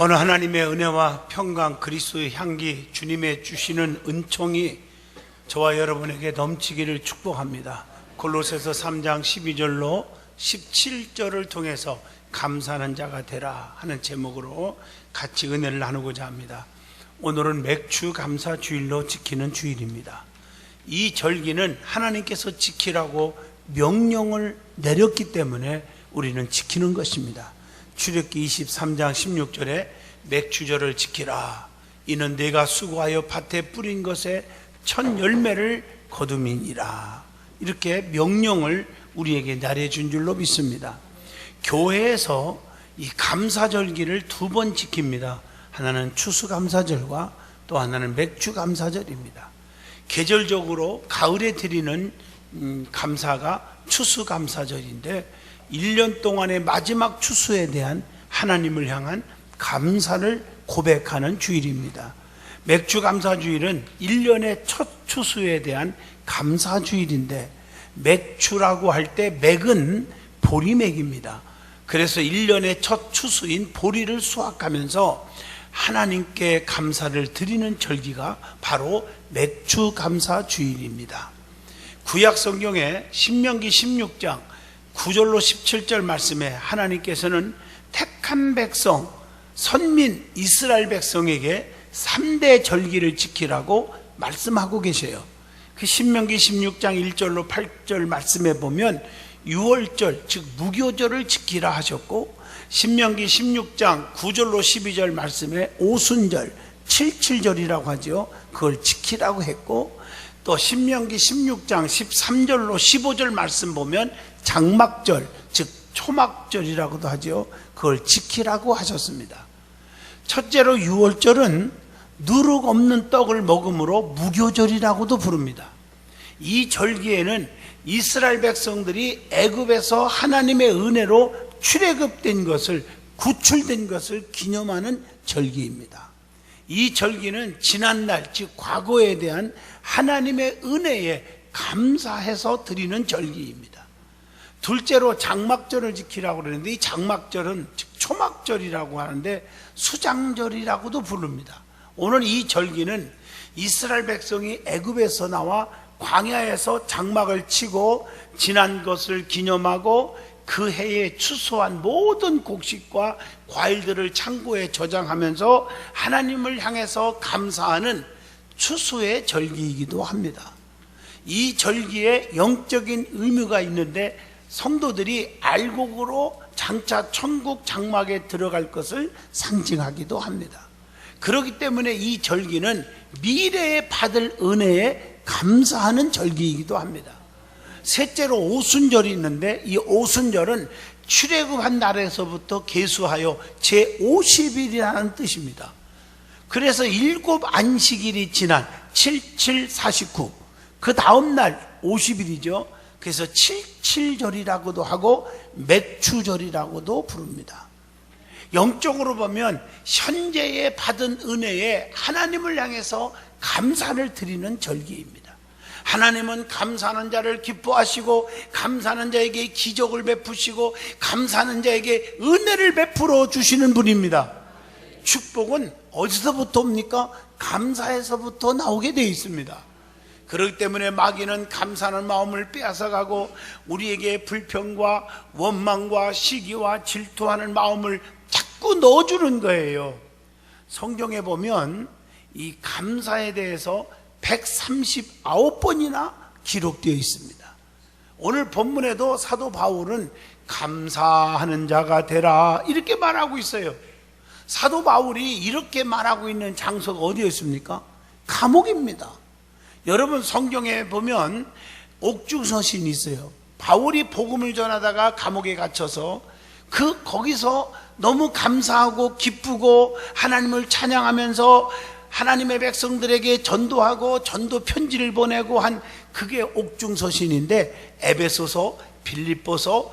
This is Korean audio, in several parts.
어느 하나님의 은혜와 평강, 그리스도의 향기, 주님의 주시는 은총이 저와 여러분에게 넘치기를 축복합니다. 골로새서 3장 12절로 17절을 통해서 감사하는 자가 되라 하는 제목으로 같이 은혜를 나누고자 합니다. 오늘은 맥주 감사 주일로 지키는 주일입니다. 이 절기는 하나님께서 지키라고 명령을 내렸기 때문에 우리는 지키는 것입니다. 출애굽기 23장 16절에 맥주절을 지키라. 이는 내가 수고하여 밭에 뿌린 것에 첫 열매를 거둠이니라. 이렇게 명령을 우리에게 내려준 줄로 믿습니다. 교회에서 이 감사절기를 두 번 지킵니다. 하나는 추수감사절과 또 하나는 맥주감사절입니다. 계절적으로 가을에 드리는 감사가 추수감사절인데 1년 동안의 마지막 추수에 대한 하나님을 향한 감사를 고백하는 주일입니다. 맥주감사주일은 1년의 첫 추수에 대한 감사주일인데, 맥주라고 할 때 맥은 보리맥입니다. 그래서 1년의 첫 추수인 보리를 수확하면서 하나님께 감사를 드리는 절기가 바로 맥주감사주일입니다. 구약성경에 신명기 16장 9절로 17절 말씀에 하나님께서는 택한 백성, 선민 이스라엘 백성에게 3대 절기를 지키라고 말씀하고 계세요. 그 신명기 16장 1절로 8절 말씀에 보면 유월절, 즉 무교절을 지키라 하셨고, 신명기 16장 9절로 12절 말씀에 오순절, 칠칠절이라고 하죠. 그걸 지키라고 했고, 또 신명기 16장 13절로 15절 말씀 보면 장막절, 즉 초막절이라고도 하죠. 그걸 지키라고 하셨습니다. 첫째로 유월절은 누룩 없는 떡을 먹음으로 무교절이라고도 부릅니다. 이 절기에는 이스라엘 백성들이 애굽에서 하나님의 은혜로 출애굽된 것을, 구출된 것을 기념하는 절기입니다. 이 절기는 지난날, 즉 과거에 대한 하나님의 은혜에 감사해서 드리는 절기입니다. 둘째로 장막절을 지키라고 그러는데, 이 장막절은 즉 초막절이라고 하는데 수장절이라고도 부릅니다. 오늘 이 절기는 이스라엘 백성이 애굽에서 나와 광야에서 장막을 치고 지난 것을 기념하고 그 해에 추수한 모든 곡식과 과일들을 창고에 저장하면서 하나님을 향해서 감사하는 추수의 절기이기도 합니다. 이 절기에 영적인 의미가 있는데, 성도들이 알곡으로 장차 천국 장막에 들어갈 것을 상징하기도 합니다. 그렇기 때문에 이 절기는 미래에 받을 은혜에 감사하는 절기이기도 합니다. 셋째로 오순절이 있는데, 이 오순절은 출애굽한 날에서부터 계수하여 제50일이라는 뜻입니다. 그래서 7 안식일이 지난 7749, 그 다음 날 50일이죠. 그래서 칠칠절이라고도 하고 맥주절이라고도 부릅니다. 영적으로 보면 현재에 받은 은혜에 하나님을 향해서 감사를 드리는 절기입니다. 하나님은 감사하는 자를 기뻐하시고, 감사하는 자에게 기적을 베푸시고, 감사하는 자에게 은혜를 베풀어 주시는 분입니다. 축복은 어디서부터 옵니까? 감사에서부터 나오게 되어 있습니다. 그렇기 때문에 마귀는 감사하는 마음을 빼앗아가고 우리에게 불평과 원망과 시기와 질투하는 마음을 자꾸 넣어주는 거예요. 성경에 보면 이 감사에 대해서 139번이나 기록되어 있습니다. 오늘 본문에도 사도 바울은 감사하는 자가 되라 이렇게 말하고 있어요. 사도 바울이 이렇게 말하고 있는 장소가 어디였습니까? 감옥입니다. 여러분, 성경에 보면 옥중서신이 있어요. 바울이 복음을 전하다가 감옥에 갇혀서 거기서 너무 감사하고 기쁘고 하나님을 찬양하면서 하나님의 백성들에게 전도하고 전도 편지를 보내고 한 그게 옥중서신인데, 에베소서, 빌립보서,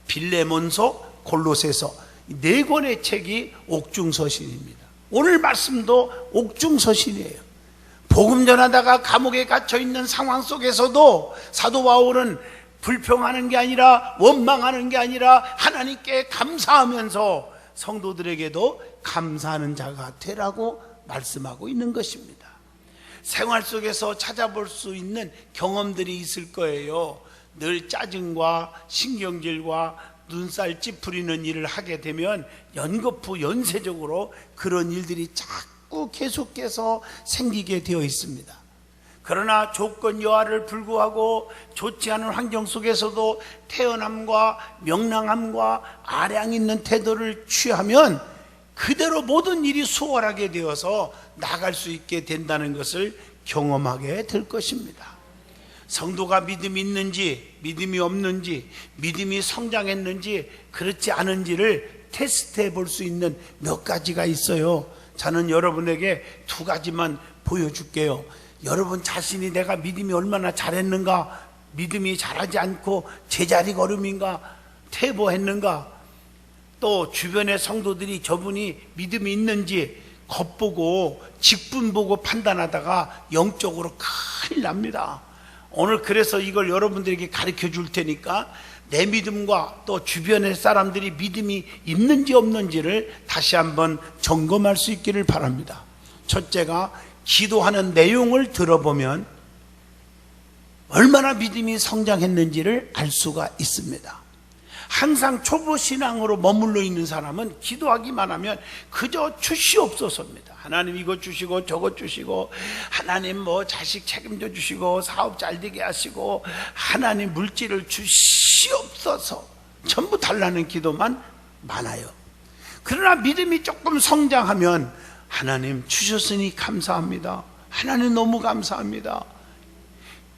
빌레몬서, 골로새서, 4권의 책이 옥중서신입니다. 오늘 말씀도 옥중서신이에요. 복음 전하다가 감옥에 갇혀 있는 상황 속에서도 사도 바울은 불평하는 게 아니라 원망하는 게 아니라 하나님께 감사하면서 성도들에게도 감사하는 자가 되라고 말씀하고 있는 것입니다. 생활 속에서 찾아볼 수 있는 경험들이 있을 거예요. 늘 짜증과 신경질과 눈살 찌푸리는 일을 하게 되면 연거푸 연쇄적으로 그런 일들이 자꾸 계속해서 생기게 되어 있습니다. 그러나 조건 여하를 불구하고 좋지 않은 환경 속에서도 태연함과 명랑함과 아량 있는 태도를 취하면 그대로 모든 일이 수월하게 되어서 나갈 수 있게 된다는 것을 경험하게 될 것입니다. 성도가 믿음이 있는지 믿음이 없는지, 믿음이 성장했는지 그렇지 않은지를 테스트해 볼 수 있는 몇 가지가 있어요. 저는 여러분에게 두 가지만 보여줄게요. 여러분 자신이 내가 믿음이 얼마나 잘했는가, 믿음이 잘하지 않고 제자리 걸음인가, 퇴보했는가, 또 주변의 성도들이 저분이 믿음이 있는지 겉보고 직분 보고 판단하다가 영적으로 큰일 납니다. 오늘 그래서 이걸 여러분들에게 가르쳐 줄 테니까 내 믿음과 또 주변의 사람들이 믿음이 있는지 없는지를 다시 한번 점검할 수 있기를 바랍니다. 첫째가 기도하는 내용을 들어보면 얼마나 믿음이 성장했는지를 알 수가 있습니다. 항상 초보 신앙으로 머물러 있는 사람은 기도하기만 하면 그저 주시옵소서입니다. 하나님 이거 주시고 저거 주시고, 하나님 뭐 자식 책임져 주시고, 사업 잘 되게 하시고, 하나님 물질을 주시옵소서, 전부 달라는 기도만 많아요. 그러나 믿음이 조금 성장하면 하나님 주셨으니 감사합니다, 하나님 너무 감사합니다.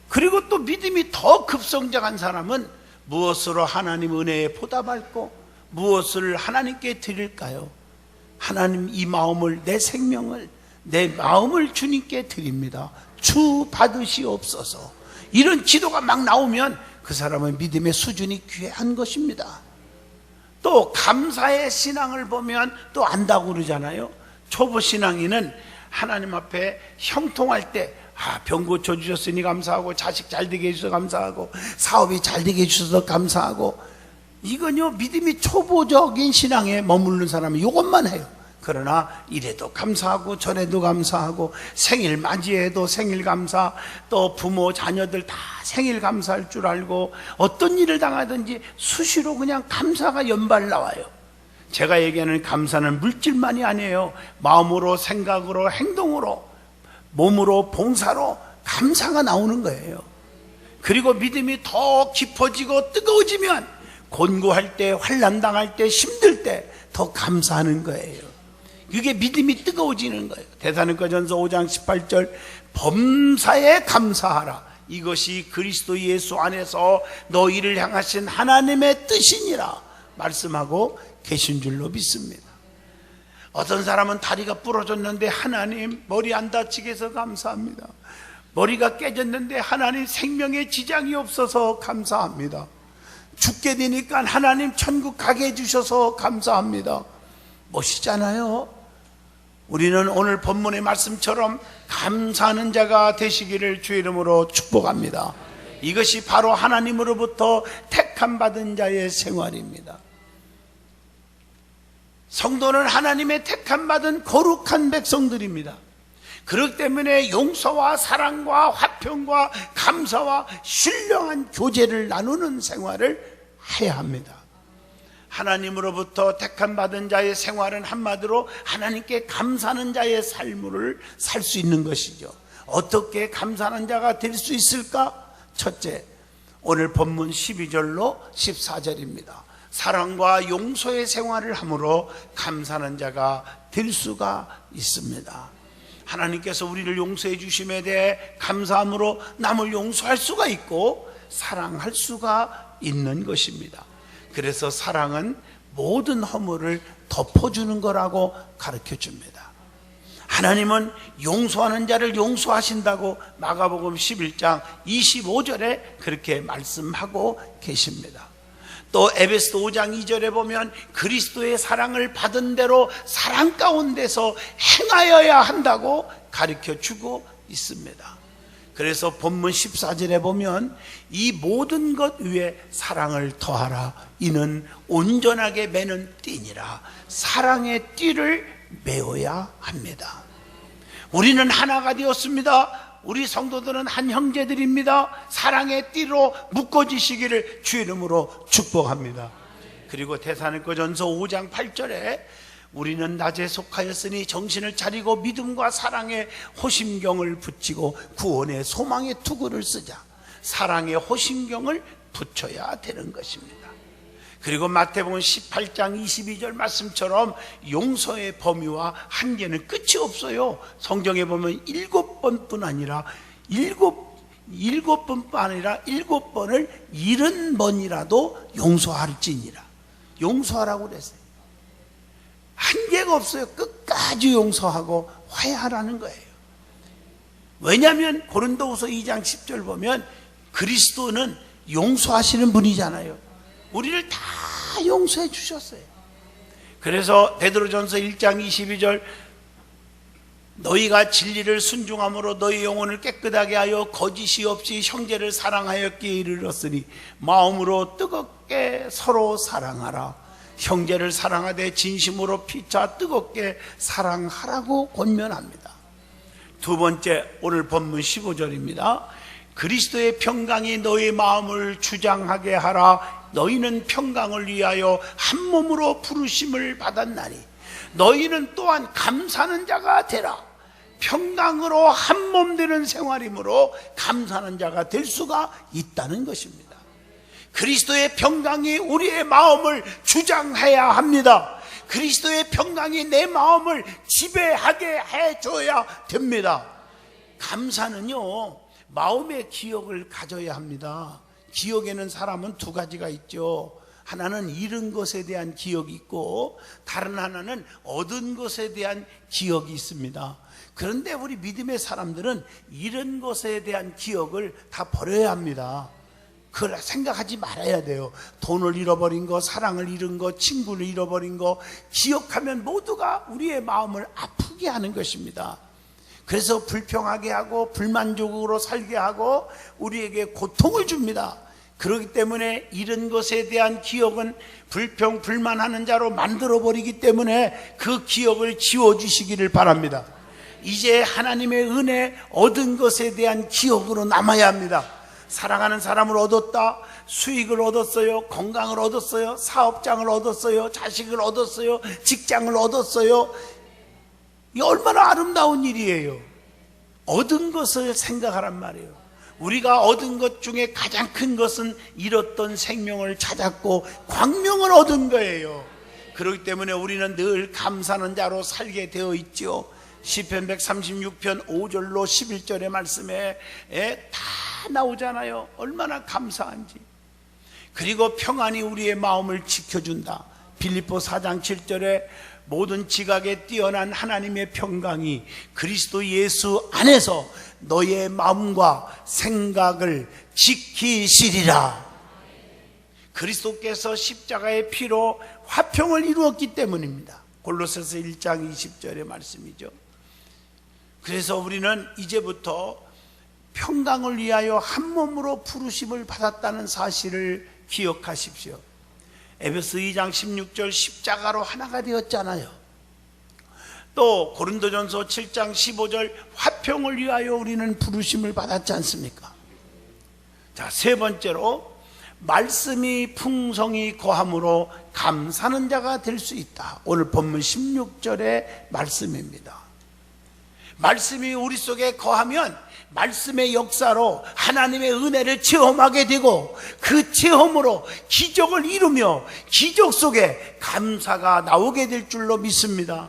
그리고 또 믿음이 더 급성장한 사람은 무엇으로 하나님 은혜에 보답할고 무엇을 하나님께 드릴까요? 하나님 이 마음을, 내 생명을, 내 마음을 주님께 드립니다, 주 받으시옵소서. 이런 기도가 막 나오면 그 사람은 믿음의 수준이 귀한 것입니다. 또 감사의 신앙을 보면 또 안다고 그러잖아요. 초보 신앙인은 하나님 앞에 형통할 때 병 고쳐주셨으니 감사하고, 자식 잘 되게 해주셔서 감사하고, 사업이 잘 되게 해주셔서 감사하고, 이건요 믿음이 초보적인 신앙에 머무르는 사람은 이것만 해요. 그러나 이래도 감사하고 저래도 감사하고, 생일 맞이해도 생일 감사, 또 부모 자녀들 다 생일 감사할 줄 알고, 어떤 일을 당하든지 수시로 그냥 감사가 연발 나와요. 제가 얘기하는 감사는 물질만이 아니에요. 마음으로, 생각으로, 행동으로, 몸으로, 봉사로 감사가 나오는 거예요. 그리고 믿음이 더 깊어지고 뜨거워지면 곤고할 때, 환난 당할 때, 힘들 때 더 감사하는 거예요. 이게 믿음이 뜨거워지는 거예요. 데살로니가전서 5장 18절 범사에 감사하라, 이것이 그리스도 예수 안에서 너희를 향하신 하나님의 뜻이니라 말씀하고 계신 줄로 믿습니다. 어떤 사람은 다리가 부러졌는데 하나님 머리 안 다치게 해서 감사합니다. 머리가 깨졌는데 하나님 생명에 지장이 없어서 감사합니다. 죽게 되니까 하나님 천국 가게 해주셔서 감사합니다. 멋있잖아요. 우리는 오늘 본문의 말씀처럼 감사하는 자가 되시기를 주의 이름으로 축복합니다. 이것이 바로 하나님으로부터 택함 받은 자의 생활입니다. 성도는 하나님의 택함 받은 거룩한 백성들입니다. 그렇기 때문에 용서와 사랑과 화평과 감사와 신령한 교제를 나누는 생활을 해야 합니다. 하나님으로부터 택함 받은 자의 생활은 한마디로 하나님께 감사하는 자의 삶을 살 수 있는 것이죠. 어떻게 감사하는 자가 될 수 있을까? 첫째, 오늘 본문 12절로 14절입니다. 사랑과 용서의 생활을 함으로 감사하는 자가 될 수가 있습니다. 하나님께서 우리를 용서해 주심에 대해 감사함으로 남을 용서할 수가 있고 사랑할 수가 있는 것입니다. 그래서 사랑은 모든 허물을 덮어주는 거라고 가르쳐 줍니다. 하나님은 용서하는 자를 용서하신다고 마가복음 11장 25절에 그렇게 말씀하고 계십니다. 또 에베소서 5장 2절에 보면 그리스도의 사랑을 받은 대로 사랑 가운데서 행하여야 한다고 가르쳐 주고 있습니다. 그래서 본문 14절에 보면 이 모든 것 위에 사랑을 더하라. 이는 온전하게 매는 띠니라. 사랑의 띠를 메어야 합니다. 우리는 하나가 되었습니다. 우리 성도들은 한 형제들입니다. 사랑의 띠로 묶어지시기를 주의 이름으로 축복합니다. 그리고 데살로니가전서 5장 8절에 우리는 낮에 속하였으니 정신을 차리고 믿음과 사랑의 호심경을 붙이고 구원의 소망의 투구를 쓰자. 사랑의 호심경을 붙여야 되는 것입니다. 그리고 마태복음 18장 22절 말씀처럼 용서의 범위와 한계는 끝이 없어요. 성경에 보면 7번뿐 아니라 7번뿐 아니라 7번을 70번이라도 용서할지니라. 용서하라고 그랬어요. 한계가 없어요. 끝까지 용서하고 화해하라는 거예요. 왜냐하면 고린도후서 2장 10절 보면 그리스도는 용서하시는 분이잖아요. 우리를 다 용서해 주셨어요. 그래서 베드로전서 1장 22절 너희가 진리를 순종함으로 너희 영혼을 깨끗하게 하여 거짓이 없이 형제를 사랑하였기에 이르렀으니 마음으로 뜨겁게 서로 사랑하라. 형제를 사랑하되 진심으로 피차 뜨겁게 사랑하라고 권면합니다. 두 번째, 오늘 본문 15절입니다. 그리스도의 평강이 너희 마음을 주장하게 하라. 너희는 평강을 위하여 한 몸으로 부르심을 받았나니 너희는 또한 감사하는 자가 되라. 평강으로 한 몸 되는 생활이므로 감사하는 자가 될 수가 있다는 것입니다. 그리스도의 평강이 우리의 마음을 주장해야 합니다. 그리스도의 평강이 내 마음을 지배하게 해줘야 됩니다. 감사는요, 마음의 기억을 가져야 합니다. 기억에는 사람은 두 가지가 있죠. 하나는 잃은 것에 대한 기억이 있고 다른 하나는 얻은 것에 대한 기억이 있습니다. 그런데 우리 믿음의 사람들은 잃은 것에 대한 기억을 다 버려야 합니다. 그걸 생각하지 말아야 돼요. 돈을 잃어버린 거, 사랑을 잃은 거, 친구를 잃어버린 거 기억하면 모두가 우리의 마음을 아프게 하는 것입니다. 그래서 불평하게 하고 불만족으로 살게 하고 우리에게 고통을 줍니다. 그렇기 때문에 잃은 것에 대한 기억은 불평, 불만하는 자로 만들어버리기 때문에 그 기억을 지워주시기를 바랍니다. 이제 하나님의 은혜 얻은 것에 대한 기억으로 남아야 합니다. 사랑하는 사람을 얻었다, 수익을 얻었어요, 건강을 얻었어요, 사업장을 얻었어요, 자식을 얻었어요, 직장을 얻었어요. 이 얼마나 아름다운 일이에요. 얻은 것을 생각하란 말이에요. 우리가 얻은 것 중에 가장 큰 것은 잃었던 생명을 찾았고 광명을 얻은 거예요. 그렇기 때문에 우리는 늘 감사하는 자로 살게 되어 있죠. 시편 136편 5절로 11절의 말씀에 다 나오잖아요. 얼마나 감사한지. 그리고 평안이 우리의 마음을 지켜준다. 빌립보 4장 7절에 모든 지각에 뛰어난 하나님의 평강이 그리스도 예수 안에서 너의 마음과 생각을 지키시리라. 그리스도께서 십자가의 피로 화평을 이루었기 때문입니다. 골로새서 1장 20절의 말씀이죠. 그래서 우리는 이제부터 평강을 위하여 한 몸으로 부르심을 받았다는 사실을 기억하십시오. 에베소 2장 16절 십자가로 하나가 되었잖아요. 또 고린도전서 7장 15절 화평을 위하여 우리는 부르심을 받았지 않습니까? 자, 세 번째로 말씀이 풍성히 거함으로 감사하는 자가 될 수 있다. 오늘 본문 16절의 말씀입니다. 말씀이 우리 속에 거하면 말씀의 역사로 하나님의 은혜를 체험하게 되고 그 체험으로 기적을 이루며 기적 속에 감사가 나오게 될 줄로 믿습니다.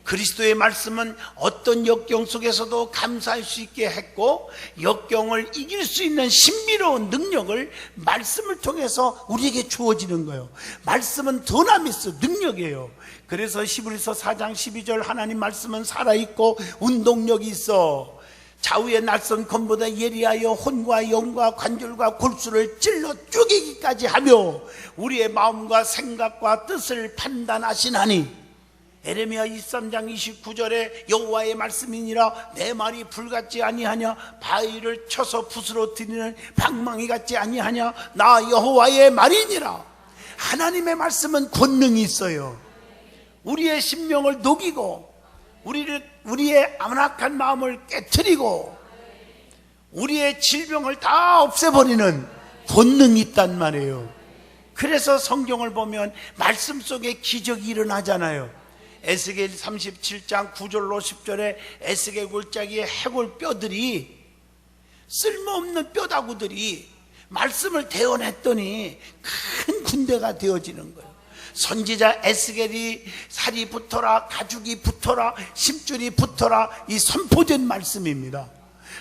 그리스도의 말씀은 어떤 역경 속에서도 감사할 수 있게 했고 역경을 이길 수 있는 신비로운 능력을 말씀을 통해서 우리에게 주어지는 거예요. 말씀은 더나미스 능력이에요. 그래서 히브리서 4장 12절 하나님 말씀은 살아있고 운동력이 있어 좌우의 낯선 검보다 예리하여 혼과 영과 관절과 골수를 찔러 쪼개기까지 하며 우리의 마음과 생각과 뜻을 판단하시나니 에레미야 23장 29절에 여호와의 말씀이니라 내 말이 불같지 아니하냐 바위를 쳐서 붓으로 드리는 방망이 같지 아니하냐 나 여호와의 말이니라. 하나님의 말씀은 권능이 있어요. 우리의 심령을 녹이고 우리의 암락한 마음을 깨트리고 우리의 질병을 다 없애버리는 권능이 있단 말이에요. 그래서 성경을 보면 말씀 속에 기적이 일어나잖아요. 에스겔 37장 9절로 10절에 에스겔 골짜기의 해골 뼈들이, 쓸모없는 뼈다구들이 말씀을 대언했더니 큰 군대가 되어지는 거예요. 선지자 에스겔이 살이 붙어라, 가죽이 붙어라, 심줄이 붙어라, 이 선포된 말씀입니다.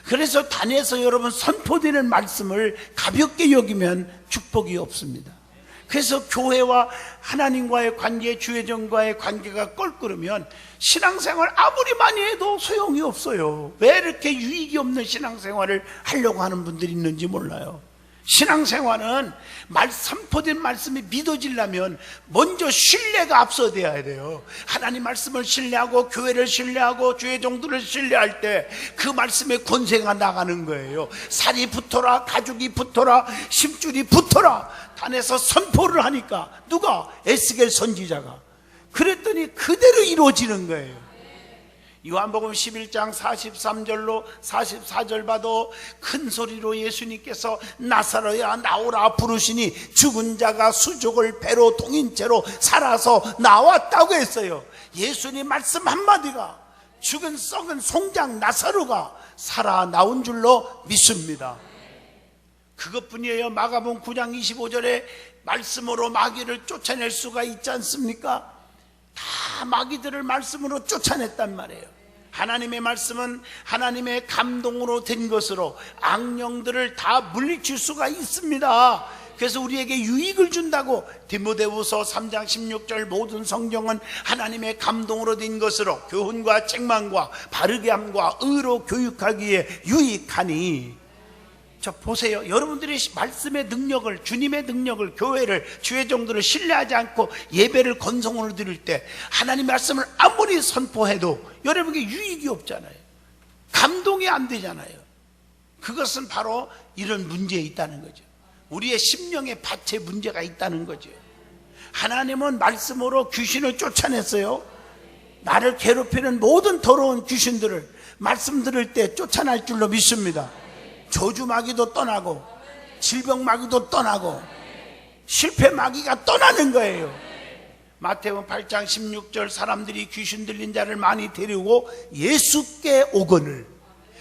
그래서 단에서 여러분 선포되는 말씀을 가볍게 여기면 축복이 없습니다. 그래서 교회와 하나님과의 관계, 주의정과의 관계가 껄끄르면 신앙생활 아무리 많이 해도 소용이 없어요. 왜 이렇게 유익이 없는 신앙생활을 하려고 하는 분들이 있는지 몰라요. 신앙생활은 선포된 말씀이 믿어지려면 먼저 신뢰가 앞서돼야 돼요. 하나님 말씀을 신뢰하고 교회를 신뢰하고 주의 종들을 신뢰할 때 그 말씀의 권세가 나가는 거예요. 살이 붙어라, 가죽이 붙어라, 심줄이 붙어라, 단에서 선포를 하니까 누가? 에스겔 선지자가. 그랬더니 그대로 이루어지는 거예요. 요한복음 11장 43절로 44절 봐도 큰 소리로 예수님께서 나사로야 나오라 부르시니 죽은 자가 수족을 배로 동인 채로 살아서 나왔다고 했어요. 예수님 말씀 한마디가 죽은 썩은 송장 나사로가 살아 나온 줄로 믿습니다. 그것뿐이에요. 마가복음 9장 25절에 말씀으로 마귀를 쫓아낼 수가 있지 않습니까? 다 마귀들을 말씀으로 쫓아냈단 말이에요. 하나님의 말씀은 하나님의 감동으로 된 것으로 악령들을 다 물리칠 수가 있습니다. 그래서 우리에게 유익을 준다고 디모데후서 3장 16절 모든 성경은 하나님의 감동으로 된 것으로 교훈과 책망과 바르게 함과 의로 교육하기에 유익하니. 자, 보세요. 여러분들이 말씀의 능력을, 주님의 능력을, 교회를, 주의 종들을 신뢰하지 않고 예배를 건성으로 드릴 때 하나님 말씀을 아무리 선포해도 여러분에게 유익이 없잖아요. 감동이 안 되잖아요. 그것은 바로 이런 문제에 있다는 거죠. 우리의 심령의 밭에 문제가 있다는 거죠. 하나님은 말씀으로 귀신을 쫓아냈어요. 나를 괴롭히는 모든 더러운 귀신들을 말씀 들을 때 쫓아날 줄로 믿습니다. 저주 마귀도 떠나고 질병 마귀도 떠나고 실패 마귀가 떠나는 거예요. 마태복음 8장 16절 사람들이 귀신 들린 자를 많이 데리고 예수께 오거늘,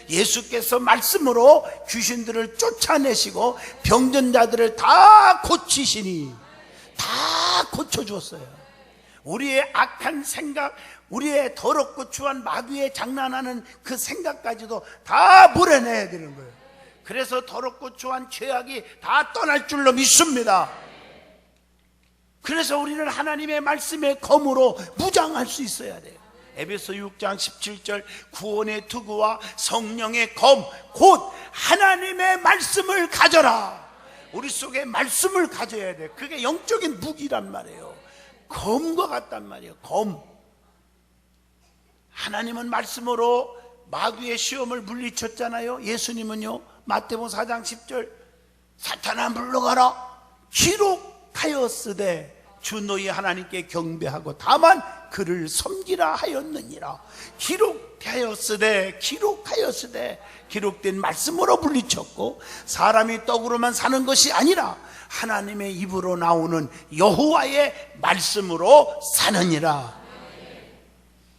예수께서 말씀으로 귀신들을 쫓아내시고 병든 자들을 다 고치시니, 다 고쳐줬어요. 우리의 악한 생각, 우리의 더럽고 추한 마귀에 장난하는 그 생각까지도 다 물어내야 되는 거예요. 그래서 더럽고 추한 죄악이 다 떠날 줄로 믿습니다. 그래서 우리는 하나님의 말씀의 검으로 무장할 수 있어야 돼요. 에베소 6장 17절 구원의 투구와 성령의 검 곧 하나님의 말씀을 가져라. 우리 속에 말씀을 가져야 돼. 그게 영적인 무기란 말이에요. 검과 같단 말이에요. 검. 하나님은 말씀으로 마귀의 시험을 물리쳤잖아요. 예수님은요, 마태복음 4장 10절 사탄아 물러가라 기록하였으되 주 너희 하나님께 경배하고 다만 그를 섬기라 하였느니라. 기록하였으되 기록된 말씀으로 물리쳤고 사람이 떡으로만 사는 것이 아니라 하나님의 입으로 나오는 여호와의 말씀으로 사느니라.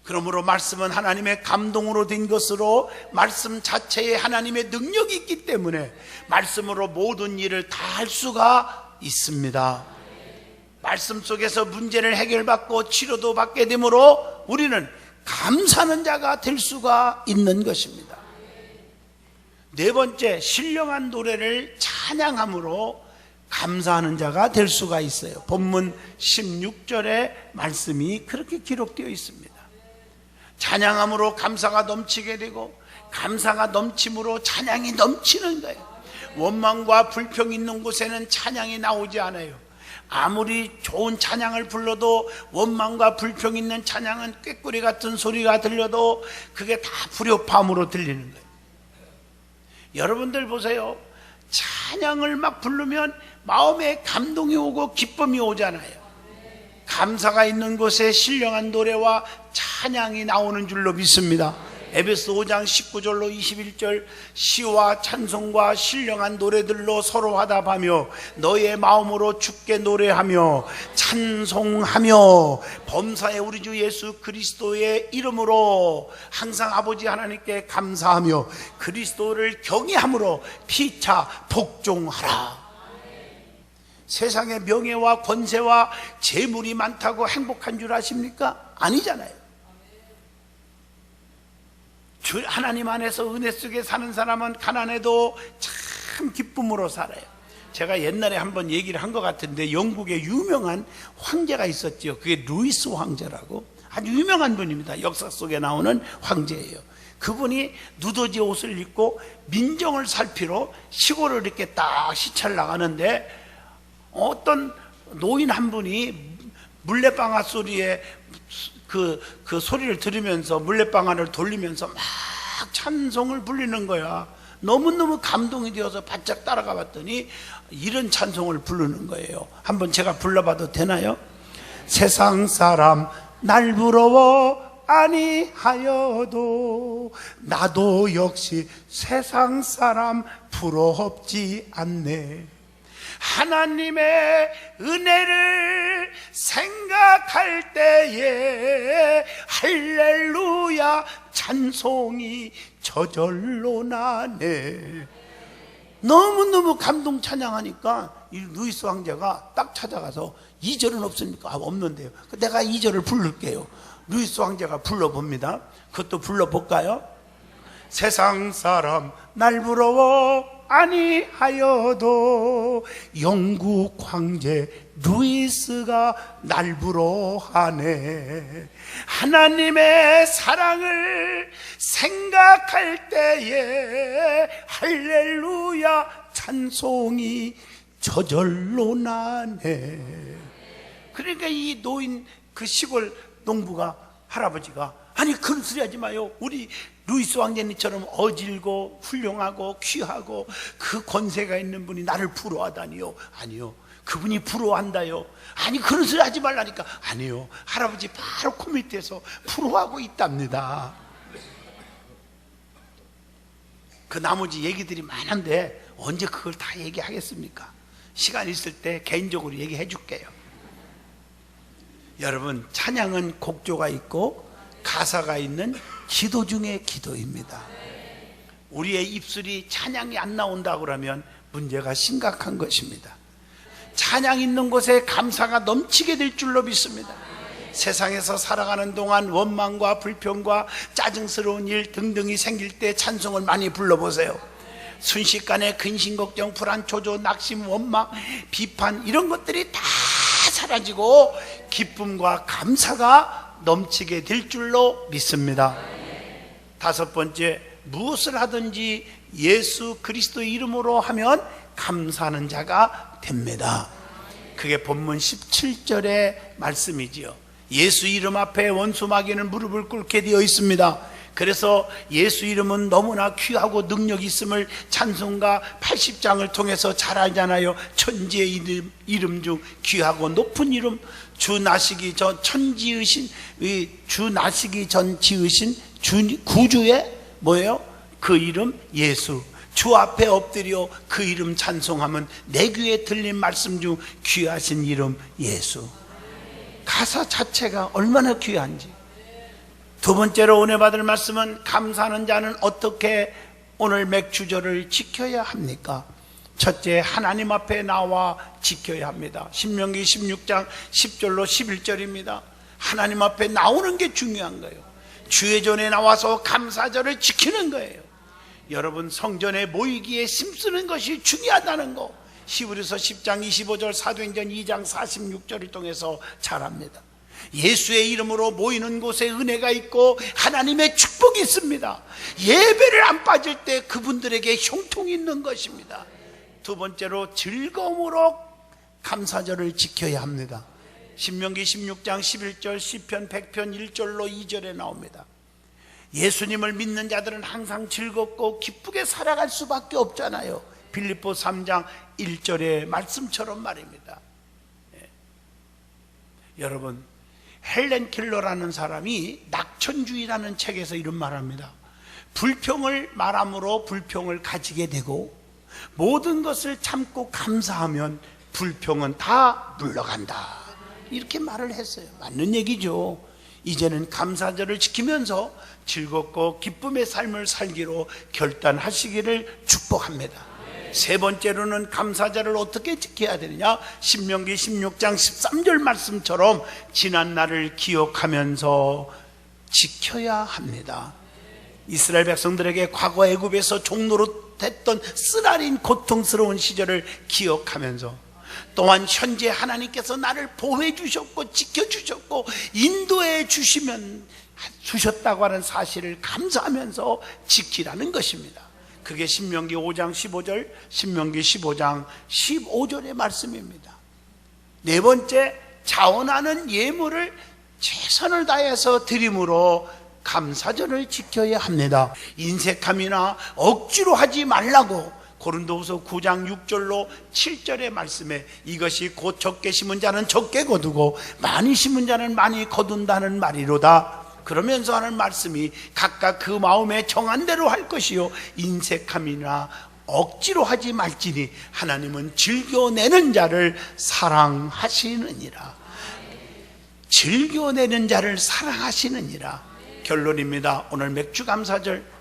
그러므로 말씀은 하나님의 감동으로 된 것으로 말씀 자체에 하나님의 능력이 있기 때문에 말씀으로 모든 일을 다 할 수가 있습니다. 말씀 속에서 문제를 해결받고 치료도 받게 되므로 우리는 감사하는 자가 될 수가 있는 것입니다. 네 번째, 신령한 노래를 찬양함으로 감사하는 자가 될 수가 있어요. 본문 16절의 말씀이 그렇게 기록되어 있습니다. 찬양함으로 감사가 넘치게 되고 감사가 넘침으로 찬양이 넘치는 거예요. 원망과 불평이 있는 곳에는 찬양이 나오지 않아요. 아무리 좋은 찬양을 불러도 원망과 불평 있는 찬양은 꾀꼬리 같은 소리가 들려도 그게 다 불협화음으로 들리는 거예요. 여러분들 보세요. 찬양을 막 부르면 마음에 감동이 오고 기쁨이 오잖아요. 감사가 있는 곳에 신령한 노래와 찬양이 나오는 줄로 믿습니다. 에베소 5장 19절로 21절 시와 찬송과 신령한 노래들로 서로 화답하며 너의 마음으로 주께 노래하며 찬송하며 범사의 우리 주 예수 그리스도의 이름으로 항상 아버지 하나님께 감사하며 그리스도를 경외함으로 피차 복종하라. 세상에 명예와 권세와 재물이 많다고 행복한 줄 아십니까? 아니잖아요. 하나님 안에서 은혜 속에 사는 사람은 가난해도 참 기쁨으로 살아요. 제가 옛날에 한번 얘기를 한 것 같은데 영국에 유명한 황제가 있었죠. 그게 루이스 황제라고 아주 유명한 분입니다. 역사 속에 나오는 황제예요. 그분이 누더지 옷을 입고 민정을 살피러 시골을 이렇게 딱 시찰 나가는데 어떤 노인 한 분이 물레방아 소리에 그 소리를 들으면서 물레방아를 돌리면서 막 찬송을 부르는 거야. 너무너무 감동이 되어서 바짝 따라가 봤더니 이런 찬송을 부르는 거예요. 한번 제가 불러봐도 되나요? 세상 사람 날 부러워 아니하여도 나도 역시 세상 사람 부럽지 않네. 하나님의 은혜를 생각할 때에 할렐루야 찬송이 저절로 나네. 너무너무 감동 찬양하니까 이 루이스 황제가 딱 찾아가서 2절은 없습니까? 없는데요. 내가 2절을 부를게요. 루이스 황제가 불러봅니다. 그것도 불러볼까요? 세상 사람 날 부러워 아니하여도 영국 황제 루이스가 날 부러하네. 하나님의 사랑을 생각할 때에 할렐루야 찬송이 저절로 나네. 그러니까 이 노인 그 시골 농부가 할아버지가 아니 그런 소리 하지 마요. 우리 루이스 왕자님처럼 어질고 훌륭하고 귀하고 그 권세가 있는 분이 나를 부러워하다니요. 아니요, 그분이 부러워한다요. 아니 그런 소리 하지 말라니까. 아니요, 할아버지 바로 그 밑에서 부러워하고 있답니다. 그 나머지 얘기들이 많은데 언제 그걸 다 얘기하겠습니까? 시간 있을 때 개인적으로 얘기해 줄게요. 여러분, 찬양은 곡조가 있고 가사가 있는 기도 중에 기도입니다. 우리의 입술이 찬양이 안 나온다 그러면 문제가 심각한 것입니다. 찬양 있는 곳에 감사가 넘치게 될 줄로 믿습니다. 세상에서 살아가는 동안 원망과 불평과 짜증스러운 일 등등이 생길 때 찬송을 많이 불러보세요. 순식간에 근심, 걱정, 불안, 초조, 낙심, 원망, 비판 이런 것들이 다 사라지고 기쁨과 감사가 넘치게 될 줄로 믿습니다. 다섯 번째, 무엇을 하든지 예수 그리스도의 이름으로 하면 감사하는 자가 됩니다. 그게 본문 17절의 말씀이지요. 예수 이름 앞에 원수 마귀는 무릎을 꿇게 되어 있습니다. 그래서 예수 이름은 너무나 귀하고 능력 있음을 찬송가 80장을 통해서 잘 알잖아요. 천지의 이름 중 귀하고 높은 이름, 주 나시기 전 천지으신 주 나시기 전 지으신 구주의 뭐예요? 그 이름 예수. 주 앞에 엎드려 그 이름 찬송하면 내 귀에 들린 말씀 중 귀하신 이름 예수. 가사 자체가 얼마나 귀한지. 두 번째로 은혜 받을 말씀은 감사하는 자는 어떻게 오늘 맥주절을 지켜야 합니까? 첫째, 하나님 앞에 나와 지켜야 합니다. 신명기 16장 10절로 11절입니다. 하나님 앞에 나오는 게 중요한 거예요. 주의 전에 나와서 감사절을 지키는 거예요. 여러분, 성전에 모이기에 힘쓰는 것이 중요하다는 거 히브리서 10장 25절, 사도행전 2장 46절을 통해서 잘 압니다. 예수의 이름으로 모이는 곳에 은혜가 있고 하나님의 축복이 있습니다. 예배를 안 빠질 때 그분들에게 형통이 있는 것입니다. 두 번째로 즐거움으로 감사절을 지켜야 합니다. 신명기 16장 11절, 시편 100편 1절로 2절에 나옵니다. 예수님을 믿는 자들은 항상 즐겁고 기쁘게 살아갈 수밖에 없잖아요. 빌립보 3장 1절의 말씀처럼 말입니다. 여러분, 헬렌 켈러라는 사람이 낙천주의라는 책에서 이런 말합니다. 불평을 말함으로 불평을 가지게 되고 모든 것을 참고 감사하면 불평은 다 물러간다, 이렇게 말을 했어요. 맞는 얘기죠. 이제는 감사절을 지키면서 즐겁고 기쁨의 삶을 살기로 결단하시기를 축복합니다. 세 번째로는 감사절을 어떻게 지켜야 되느냐? 신명기 16장 13절 말씀처럼 지난 날을 기억하면서 지켜야 합니다. 이스라엘 백성들에게 과거 애굽에서 종노릇 했던 쓰라린 고통스러운 시절을 기억하면서 또한 현재 하나님께서 나를 보호해 주셨고 지켜주셨고 인도해 주셨다고 하는 사실을 감사하면서 지키라는 것입니다. 그게 신명기 5장 15절, 신명기 15장 15절의 말씀입니다. 네 번째, 자원하는 예물을 최선을 다해서 드림으로 감사절을 지켜야 합니다. 인색함이나 억지로 하지 말라고 고린도후서 9장 6절로 7절의 말씀에 이것이 곧 적게 심은 자는 적게 거두고 많이 심은 자는 많이 거둔다는 말이로다. 그러면서 하는 말씀이 각각 그 마음에 정한 대로 할 것이요 인색함이나 억지로 하지 말지니 하나님은 즐겨내는 자를 사랑하시느니라. 즐겨내는 자를 사랑하시느니라. 결론입니다. 오늘 맥주감사절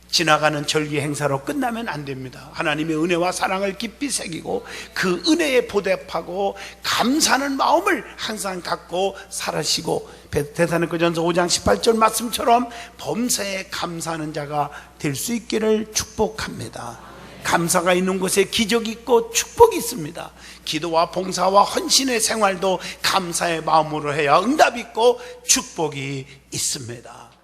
지나가는 절기 행사로 끝나면 안 됩니다. 하나님의 은혜와 사랑을 깊이 새기고 그 은혜에 보답하고 감사하는 마음을 항상 갖고 살아시고 데살로니가전서 5장 18절 말씀처럼 범사에 감사하는 자가 될 수 있기를 축복합니다. 감사가 있는 곳에 기적이 있고 축복이 있습니다. 기도와 봉사와 헌신의 생활도 감사의 마음으로 해야 응답이 있고 축복이 있습니다.